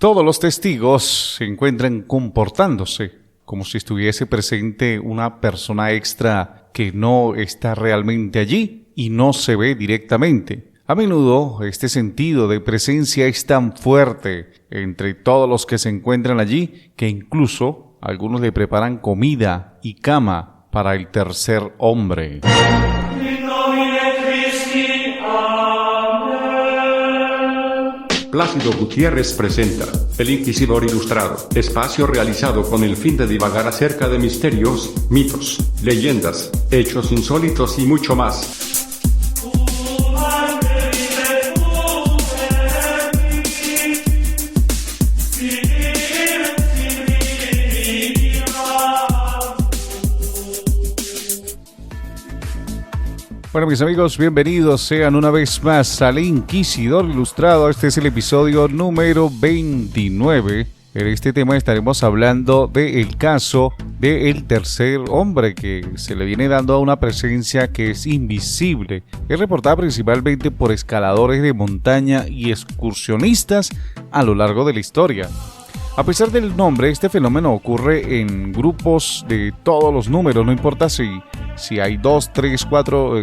Todos los testigos se encuentran comportándose como si estuviese presente una persona extra que no está realmente allí y no se ve directamente. A menudo este sentido de presencia es tan fuerte entre todos los que se encuentran allí que incluso algunos le preparan comida y cama para el tercer hombre. Plácido Gutiérrez presenta El Inquisidor Ilustrado, espacio realizado con el fin de divagar acerca de misterios, mitos, leyendas, hechos insólitos y mucho más. Bueno, mis amigos, bienvenidos sean una vez más al Inquisidor Ilustrado. Este es el episodio número 29. En este tema estaremos hablando del caso del tercer hombre que se le viene dando a una presencia que es invisible. Es reportada principalmente por escaladores de montaña y excursionistas a lo largo de la historia. A pesar del nombre, este fenómeno ocurre en grupos de todos los números, no importa si hay 2, 3, 4,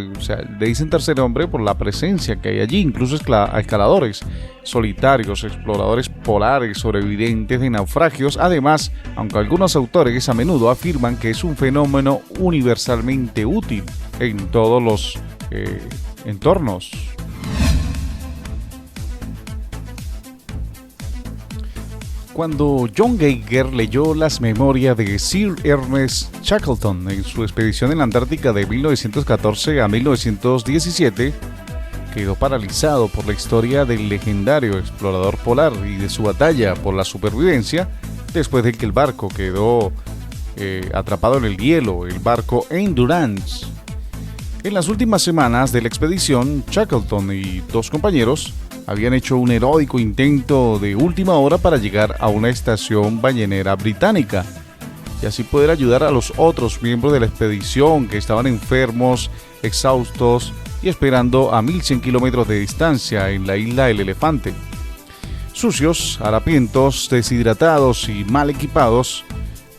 le dicen tercer hombre por la presencia que hay allí, incluso a escaladores solitarios, exploradores polares, sobrevivientes de naufragios. Además, aunque algunos autores a menudo afirman que es un fenómeno universalmente útil en todos los entornos. Cuando John Geiger leyó las memorias de Sir Ernest Shackleton en su expedición en la Antártica de 1914 a 1917, quedó paralizado por la historia del legendario explorador polar y de su batalla por la supervivencia después de que el barco quedó atrapado en el hielo, el barco Endurance. En las últimas semanas de la expedición, Shackleton y dos compañeros habían hecho un heroico intento de última hora para llegar a una estación ballenera británica y así poder ayudar a los otros miembros de la expedición que estaban enfermos, exhaustos y esperando a 1100 kilómetros de distancia en la isla del Elefante. Sucios, harapientos, deshidratados y mal equipados,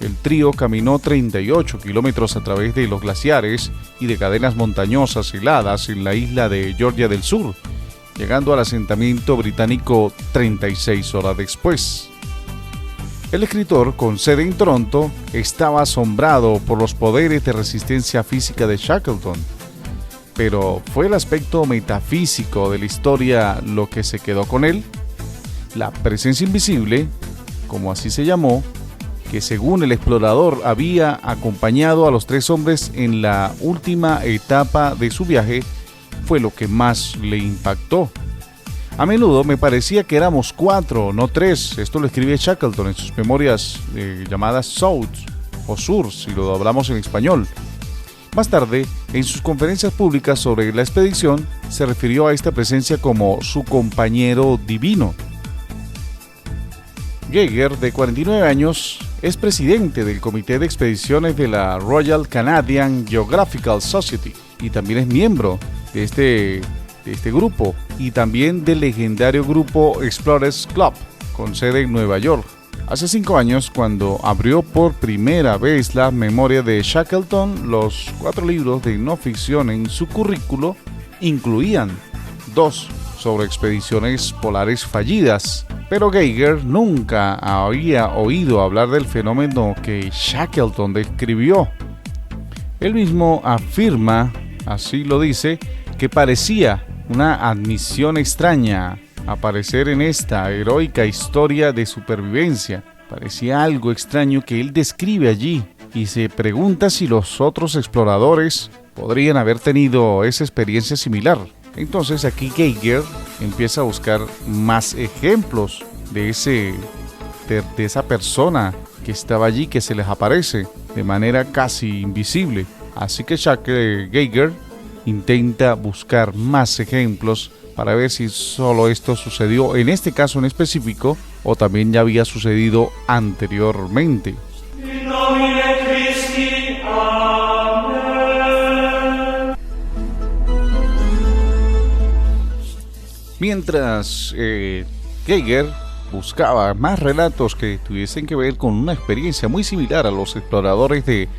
el trío caminó 38 kilómetros a través de los glaciares y de cadenas montañosas heladas en la isla de Georgia del Sur, llegando al asentamiento británico 36 horas después. El escritor, con sede en Toronto, estaba asombrado por los poderes de resistencia física de Shackleton, pero ¿fue el aspecto metafísico de la historia lo que se quedó con él? La presencia invisible, como así se llamó, que según el explorador había acompañado a los tres hombres en la última etapa de su viaje, fue lo que más le impactó. A menudo me parecía que éramos 4, no 3. Esto lo escribe Shackleton en sus memorias llamadas South o Sur, si lo hablamos en español. Más tarde, en sus conferencias públicas sobre la expedición, se refirió a esta presencia como su compañero divino. Geiger, de 49 años, es presidente del Comité de Expediciones de la Royal Canadian Geographical Society y también es miembro de este grupo y también del legendario grupo Explorers Club con sede en Nueva York. Hace 5 años, cuando abrió por primera vez la memoria de Shackleton, los 4 libros de no ficción en su currículo incluían 2 sobre expediciones polares fallidas, pero Geiger nunca había oído hablar del fenómeno que Shackleton describió. Él mismo afirma, así lo dice, que parecía una admisión extraña aparecer en esta heroica historia de supervivencia. Parecía algo extraño que él describe allí y se pregunta si los otros exploradores podrían haber tenido esa experiencia similar. Entonces aquí Geiger empieza a buscar más ejemplos de esa persona que estaba allí, que se les aparece de manera casi invisible. Así que Geiger intenta buscar más ejemplos para ver si solo esto sucedió en este caso en específico o también ya había sucedido anteriormente. Mientras Geiger buscaba más relatos que tuviesen que ver con una experiencia muy similar a los exploradores de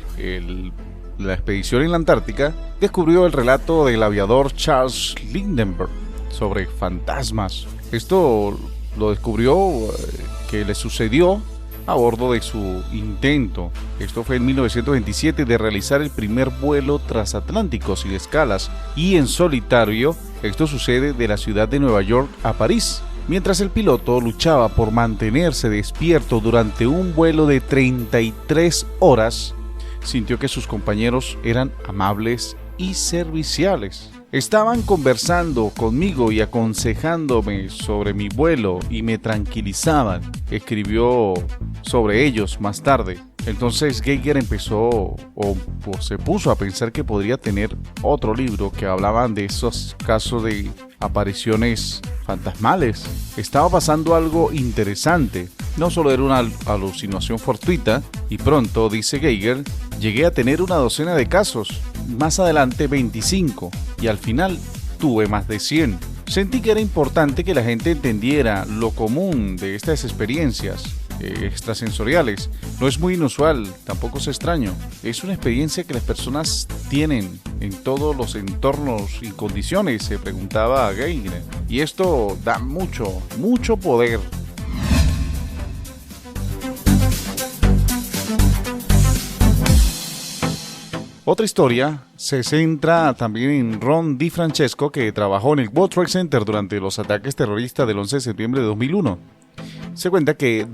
la expedición en la Antártica, descubrió el relato del aviador Charles Lindbergh sobre fantasmas. Esto lo descubrió que le sucedió a bordo de su intento. Esto fue en 1927 de realizar el primer vuelo transatlántico sin escalas y en solitario. Esto sucede de la ciudad de Nueva York a París, mientras el piloto luchaba por mantenerse despierto durante un vuelo de 33 horas. Sintió que sus compañeros eran amables y serviciales. Estaban conversando conmigo y aconsejándome sobre mi vuelo y me tranquilizaban. Escribió sobre ellos más tarde. Entonces Geiger empezó se puso a pensar que podría tener otro libro que hablaban de esos casos de apariciones fantasmales. Estaba pasando algo interesante. No solo era una alucinación fortuita, y pronto, dice Geiger, llegué a tener una docena de casos, más adelante 25, y al final tuve más de 100. Sentí que era importante que la gente entendiera lo común de estas experiencias extrasensoriales. No es muy inusual, tampoco es extraño. Es una experiencia que las personas tienen en todos los entornos y condiciones, se preguntaba Geiger. Y esto da mucho poder. Otra historia se centra también en Ron DiFrancesco, que trabajó en el World Trade Center durante los ataques terroristas del 11 de septiembre de 2001. Se cuenta que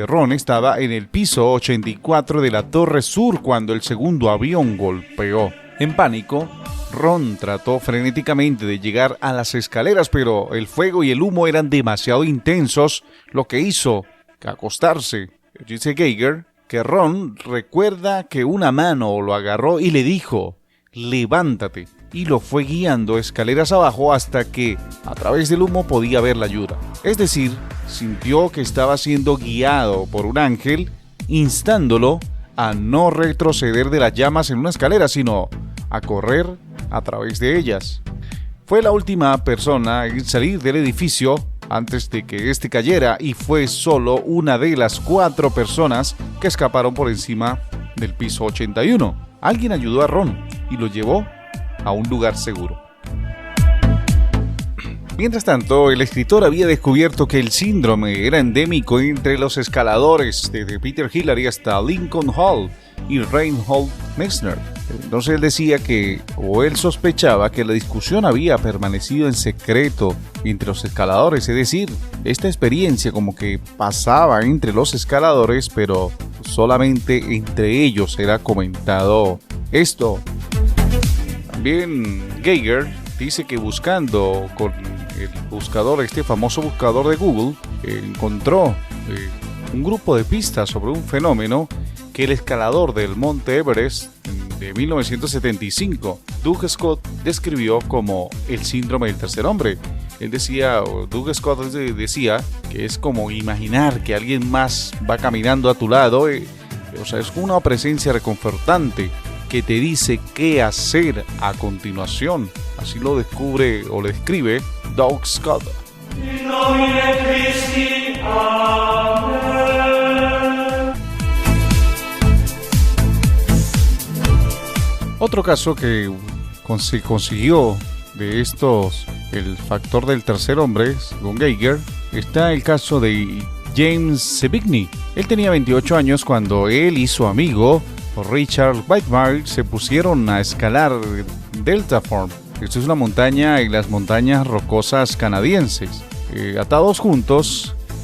Ron estaba en el piso 84 de la Torre Sur cuando el segundo avión golpeó. En pánico, Ron trató frenéticamente de llegar a las escaleras, pero el fuego y el humo eran demasiado intensos, lo que hizo acostarse. Dice Geiger que Ron recuerda que una mano lo agarró y le dijo: levántate, y lo fue guiando escaleras abajo hasta que a través del humo podía ver la ayuda. Es decir, sintió que estaba siendo guiado por un ángel, instándolo a no retroceder de las llamas en una escalera, sino a correr a través de ellas. Fue la última persona en salir del edificio antes de que este cayera, y fue solo una de las 4 personas que escaparon por encima del piso 81. Alguien ayudó a Ron y lo llevó a un lugar seguro. Mientras tanto, el escritor había descubierto que el síndrome era endémico entre los escaladores, desde Peter Hillary hasta Lincoln Hall y Reinhold Messner. Entonces él decía él sospechaba que la discusión había permanecido en secreto entre los escaladores, es decir, esta experiencia como que pasaba entre los escaladores, pero solamente entre ellos era comentado esto. También Geiger dice que buscando con el buscador, este famoso buscador de Google, encontró un grupo de pistas sobre un fenómeno que el escalador del Monte Everest de 1975, Doug Scott, describió como el síndrome del tercer hombre. Doug Scott decía que es como imaginar que alguien más va caminando a tu lado, es una presencia reconfortante que te dice qué hacer a continuación. Así lo descubre o lo describe Doug Scott. Otro caso que consiguió de estos el factor del tercer hombre, según Geiger, está el caso de James Sevigny. Él tenía 28 años cuando él y su amigo Richard Whitmire se pusieron a escalar Delta Form. Esto es una montaña en las montañas rocosas canadienses.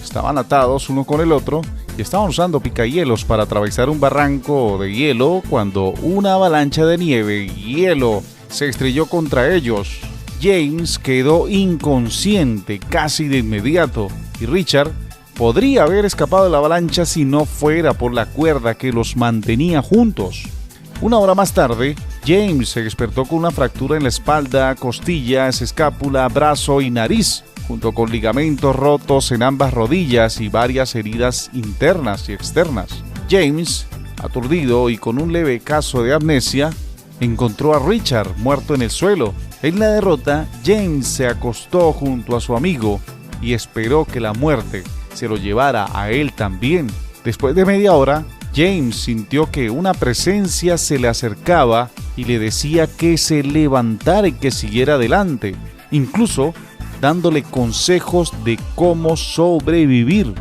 Estaban atados uno con el otro y estaban usando picahielos para atravesar un barranco de hielo cuando una avalancha de nieve y hielo se estrelló contra ellos. James quedó inconsciente casi de inmediato y Richard podría haber escapado de la avalancha si no fuera por la cuerda que los mantenía juntos. Una hora más tarde, James se despertó con una fractura en la espalda, costillas, escápula, brazo y nariz, junto con ligamentos rotos en ambas rodillas y varias heridas internas y externas. James, aturdido y con un leve caso de amnesia, encontró a Richard muerto en el suelo. En la derrota, James se acostó junto a su amigo y esperó que la muerte se lo llevara a él también. Después de media hora, James sintió que una presencia se le acercaba y le decía que se levantara y que siguiera adelante, incluso dándole consejos de cómo sobrevivir.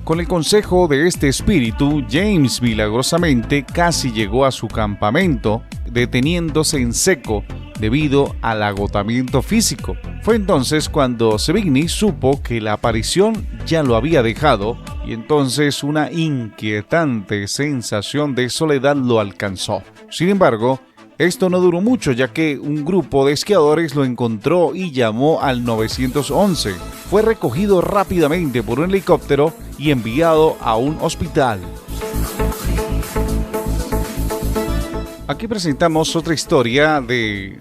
Con el consejo de este espíritu, James milagrosamente casi llegó a su campamento, deteniéndose en seco debido al agotamiento físico. Fue entonces cuando Sevigny supo que la aparición ya lo había dejado, y entonces una inquietante sensación de soledad lo alcanzó. Sin embargo, esto no duró mucho, ya que un grupo de esquiadores lo encontró y llamó al 911. Fue recogido rápidamente por un helicóptero y enviado a un hospital. Aquí presentamos otra historia que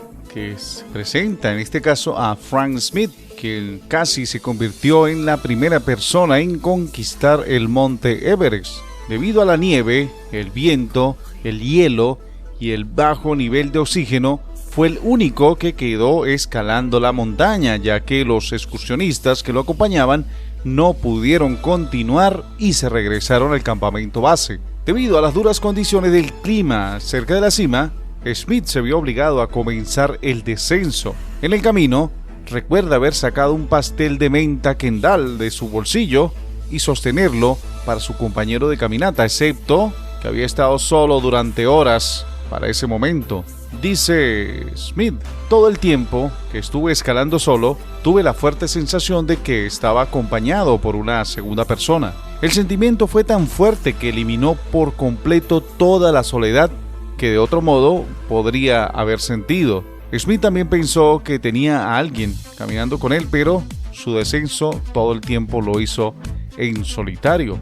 se presenta en este caso a Frank Smith, que casi se convirtió en la primera persona en conquistar el monte Everest. Debido a la nieve, el viento, el hielo y el bajo nivel de oxígeno, fue el único que quedó escalando la montaña, ya que los excursionistas que lo acompañaban no pudieron continuar y se regresaron al campamento base. Debido a las duras condiciones del clima cerca de la cima, Smith se vio obligado a comenzar el descenso. En el camino, recuerda haber sacado un pastel de menta Kendall de su bolsillo y sostenerlo para su compañero de caminata, excepto que había estado solo durante horas para ese momento. Dice Smith: todo el tiempo que estuve escalando solo, tuve la fuerte sensación de que estaba acompañado por una segunda persona. El sentimiento fue tan fuerte que eliminó por completo toda la soledad que de otro modo podría haber sentido. Smith también pensó que tenía a alguien caminando con él, pero su descenso todo el tiempo lo hizo en solitario.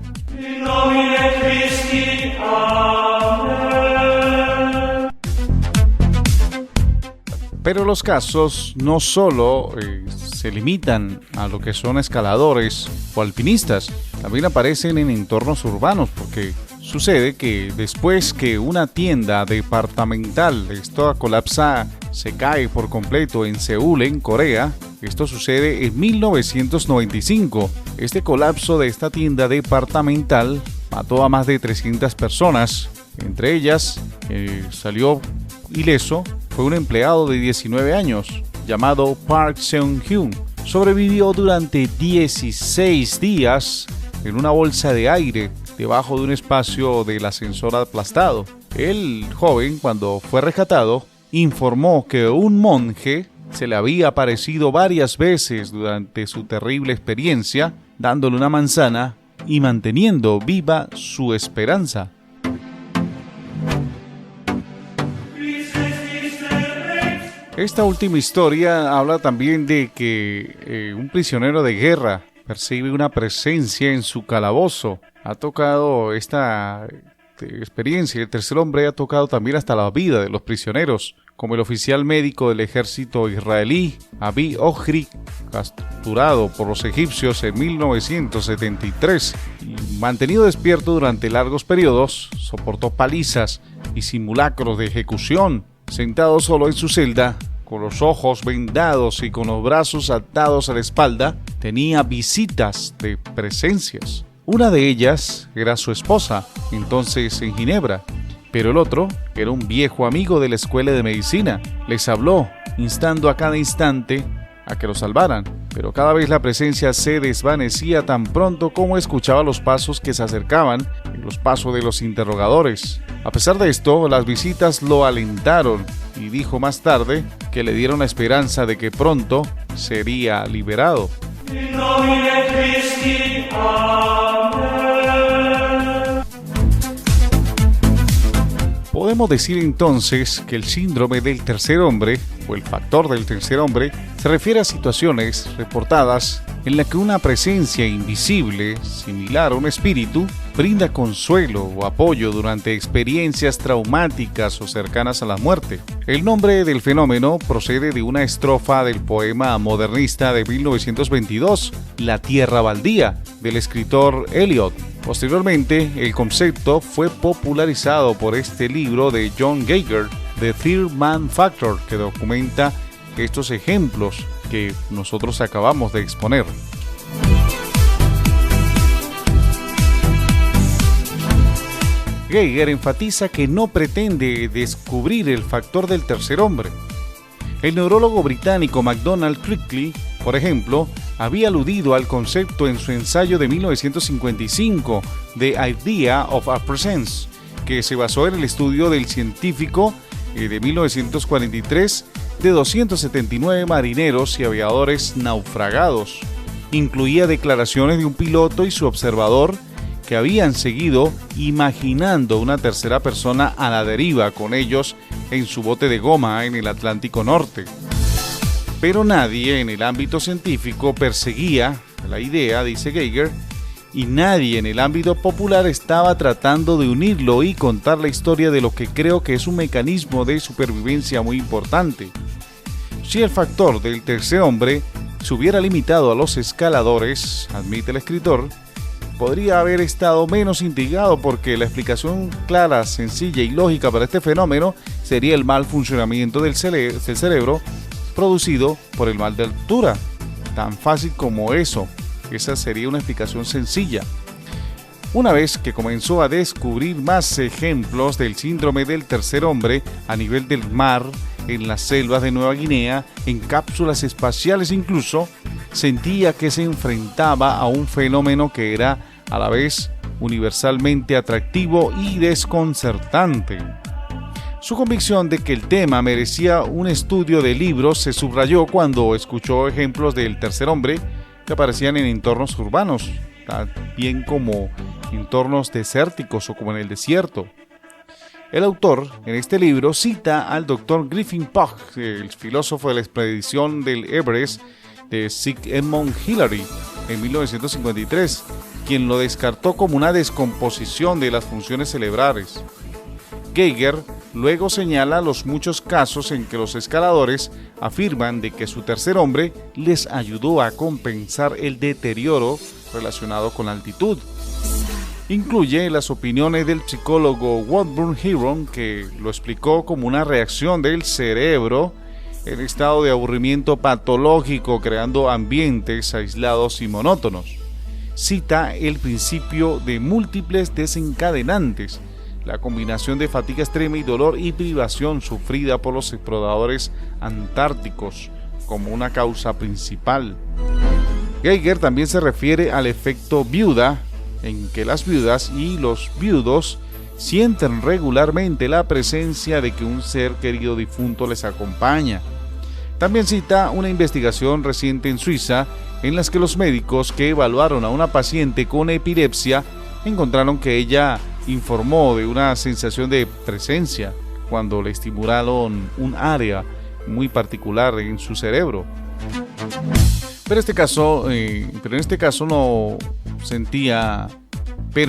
Pero los casos no solo se limitan a lo que son escaladores o alpinistas, también aparecen en entornos urbanos, porque sucede que después que una tienda departamental, esto colapsa, se cae por completo en Seúl, en Corea. Esto sucede en 1995. Este colapso de esta tienda departamental mató a más de 300 personas. Entre ellas, salió ileso fue un empleado de 19 años llamado Park Seung-hyun. Sobrevivió durante 16 días en una bolsa de aire debajo de un espacio del ascensor aplastado. El joven, cuando fue rescatado, informó que un monje se le había aparecido varias veces durante su terrible experiencia, dándole una manzana y manteniendo viva su esperanza. Esta última historia habla también de que un prisionero de guerra percibe una presencia en su calabozo. Ha tocado esta experiencia. El tercer hombre ha tocado también hasta la vida de los prisioneros, como el oficial médico del ejército israelí, Abi Ojri, capturado por los egipcios en 1973 y mantenido despierto durante largos periodos. Soportó palizas y simulacros de ejecución, sentado solo en su celda, con los ojos vendados y con los brazos atados a la espalda. Tenía visitas de presencias. Una de ellas era su esposa, entonces en Ginebra, pero el otro era un viejo amigo de la escuela de medicina. Les habló, instando a cada instante a que lo salvaran, pero cada vez la presencia se desvanecía tan pronto como escuchaba los pasos que se acercaban y los pasos de los interrogadores. A pesar de esto, las visitas lo alentaron y dijo más tarde que le dieron la esperanza de que pronto sería liberado. Podemos decir entonces que el síndrome del tercer hombre, o el factor del tercer hombre, se refiere a situaciones reportadas en las que una presencia invisible, similar a un espíritu, brinda consuelo o apoyo durante experiencias traumáticas o cercanas a la muerte. El nombre del fenómeno procede de una estrofa del poema modernista de 1922, La Tierra Baldía, del escritor Eliot. Posteriormente, el concepto fue popularizado por este libro de John Geiger, The Third Man Factor, que documenta estos ejemplos que nosotros acabamos de exponer. Geiger enfatiza que no pretende descubrir el factor del tercer hombre. El neurólogo británico MacDonald Crickley, por ejemplo, había aludido al concepto en su ensayo de 1955, The Idea of a Presence, que se basó en el estudio del científico de 1943 de 279 marineros y aviadores naufragados. Incluía declaraciones de un piloto y su observador que habían seguido imaginando una tercera persona a la deriva con ellos en su bote de goma en el Atlántico Norte. Pero nadie en el ámbito científico perseguía la idea, dice Geiger, y nadie en el ámbito popular estaba tratando de unirlo y contar la historia de lo que creo que es un mecanismo de supervivencia muy importante. Si el factor del tercer hombre se hubiera limitado a los escaladores, admite el escritor, podría haber estado menos intrigado porque la explicación clara, sencilla y lógica para este fenómeno sería el mal funcionamiento del cerebro producido por el mal de altura. Tan fácil como eso. Esa sería una explicación sencilla. Una vez que comenzó a descubrir más ejemplos del síndrome del tercer hombre a nivel del mar, en las selvas de Nueva Guinea, en cápsulas espaciales incluso, sentía que se enfrentaba a un fenómeno que era a la vez universalmente atractivo y desconcertante. Su convicción de que el tema merecía un estudio de libros se subrayó cuando escuchó ejemplos del tercer hombre que aparecían en entornos urbanos, bien como entornos desérticos o como en el desierto. El autor, en este libro, cita al Dr. Griffin Pugh, el filósofo de la expedición del Everest de Sir Edmund Hillary en 1953, quien lo descartó como una descomposición de las funciones cerebrales. Geiger luego señala los muchos casos en que los escaladores afirman de que su tercer hombre les ayudó a compensar el deterioro relacionado con la altitud. Incluye las opiniones del psicólogo Waldburn Heron, que lo explicó como una reacción del cerebro en estado de aburrimiento patológico, creando ambientes aislados y monótonos. Cita el principio de múltiples desencadenantes, la combinación de fatiga extrema y dolor y privación sufrida por los exploradores antárticos como una causa principal. Geiger también se refiere al efecto viuda, en que las viudas y los viudos sienten regularmente la presencia de que un ser querido difunto les acompaña. También cita una investigación reciente en Suiza en la que los médicos que evaluaron a una paciente con epilepsia encontraron que ella informó de una sensación de presencia cuando le estimularon un área muy particular en su cerebro. Pero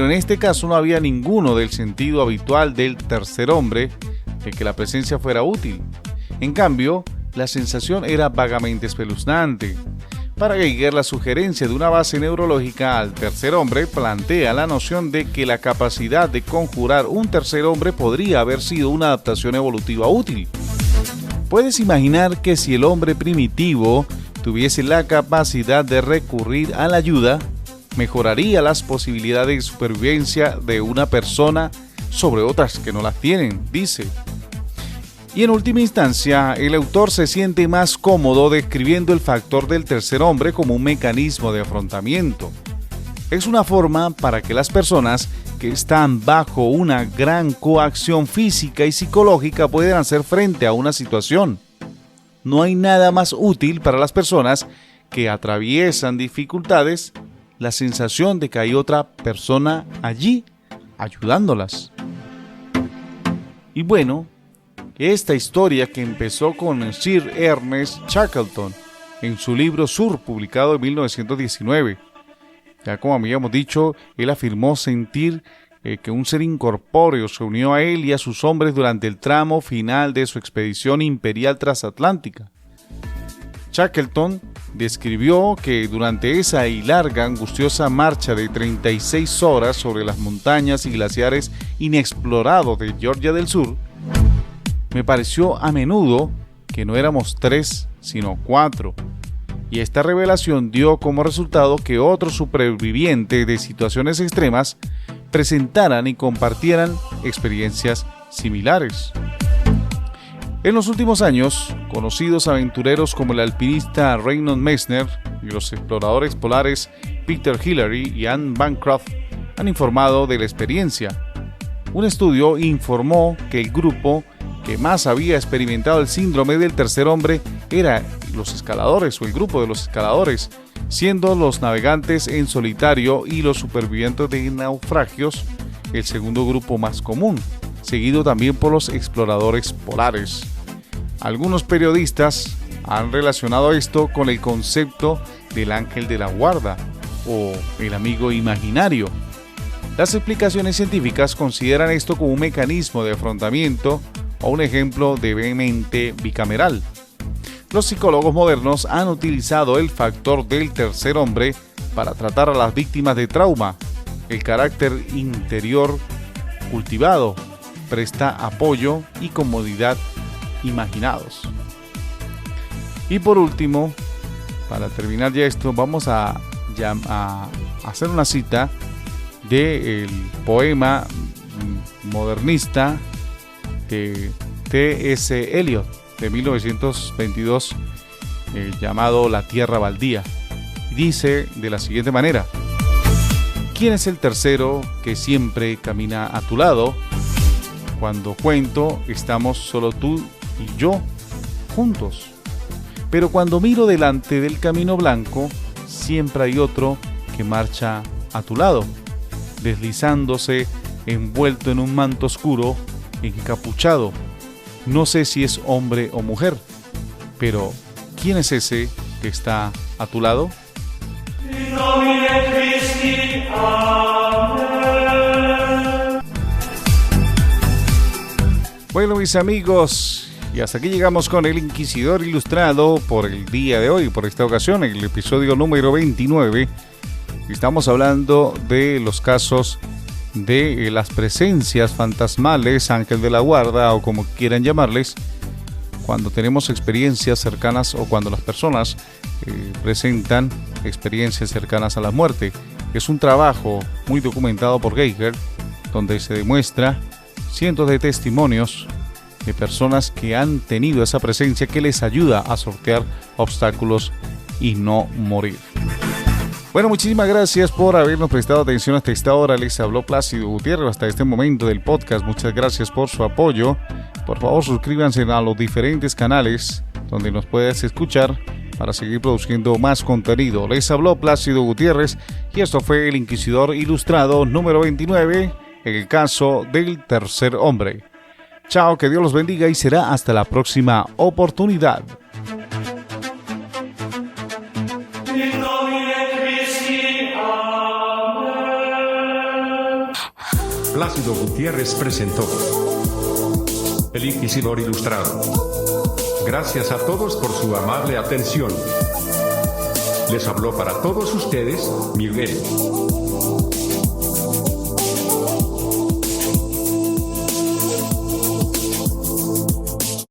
en este caso no había ninguno del sentido habitual del tercer hombre de que la presencia fuera útil. En cambio, la sensación era vagamente espeluznante. Para Geiger, la sugerencia de una base neurológica al tercer hombre plantea la noción de que la capacidad de conjurar un tercer hombre podría haber sido una adaptación evolutiva útil. ¿Puedes imaginar que si el hombre primitivo tuviese la capacidad de recurrir a la ayuda, mejoraría las posibilidades de supervivencia de una persona sobre otras que no las tienen? Dice. Y en última instancia, el autor se siente más cómodo describiendo el factor del tercer hombre como un mecanismo de afrontamiento. Es una forma para que las personas que están bajo una gran coacción física y psicológica puedan hacer frente a una situación. No hay nada más útil para las personas que atraviesan dificultades, la sensación de que hay otra persona allí ayudándolas. Y bueno, esta historia que empezó con Sir Ernest Shackleton en su libro Sur, publicado en 1919. Ya como habíamos dicho, él afirmó sentir que un ser incorpóreo se unió a él y a sus hombres durante el tramo final de su expedición imperial transatlántica. Shackleton describió que durante esa y larga, angustiosa marcha de 36 horas sobre las montañas y glaciares inexplorados de Georgia del Sur, me pareció a menudo que no éramos 3, sino 4. Y esta revelación dio como resultado que otro superviviente de situaciones extremas presentaran y compartieran experiencias similares. En los últimos años, conocidos aventureros como el alpinista Reinhold Messner y los exploradores polares Peter Hillary y Anne Bancroft han informado de la experiencia. Un estudio informó que el grupo que más había experimentado el síndrome del tercer hombre era los escaladores o el grupo de los escaladores, siendo los navegantes en solitario y los supervivientes de naufragios el segundo grupo más común, seguido también por los exploradores polares. Algunos periodistas han relacionado esto con el concepto del ángel de la guarda o el amigo imaginario. Las explicaciones científicas consideran esto como un mecanismo de afrontamiento o un ejemplo de mente bicameral. Los psicólogos modernos han utilizado el factor del tercer hombre para tratar a las víctimas de trauma. El carácter interior cultivado presta apoyo y comodidad imaginados. Y por último, para terminar ya esto, vamos a hacer una cita del poema modernista de T.S. Eliot de 1922 llamado La Tierra Baldía. Dice de la siguiente manera: ¿quién es el tercero que siempre camina a tu lado? Cuando cuento, estamos solo tú y yo juntos. Pero cuando miro delante del camino blanco, siempre hay otro que marcha a tu lado, deslizándose envuelto en un manto oscuro, encapuchado. No sé si es hombre o mujer, pero ¿quién es ese que está a tu lado? Bueno, mis amigos, y hasta aquí llegamos con el Inquisidor Ilustrado por el día de hoy, por esta ocasión, en el episodio número 29. Estamos hablando de los casos de las presencias fantasmales, ángel de la guarda o como quieran llamarles, cuando tenemos experiencias cercanas o cuando las personas presentan experiencias cercanas a la muerte. Es un trabajo muy documentado por Geiger, donde se demuestra cientos de testimonios de personas que han tenido esa presencia que les ayuda a sortear obstáculos y no morir. Bueno, muchísimas gracias por habernos prestado atención hasta esta hora. Les habló Plácido Gutiérrez hasta este momento del podcast. Muchas gracias por su apoyo. Por favor, suscríbanse a los diferentes canales donde nos puedes escuchar para seguir produciendo más contenido. Les habló Plácido Gutiérrez y esto fue El Inquisidor Ilustrado número 29, en el caso del tercer hombre. Chao, que Dios los bendiga y será hasta la próxima oportunidad. Plácido Gutiérrez presentó El Inquisidor Ilustrado. Gracias a todos por su amable atención. Les habló para todos ustedes, Miguel.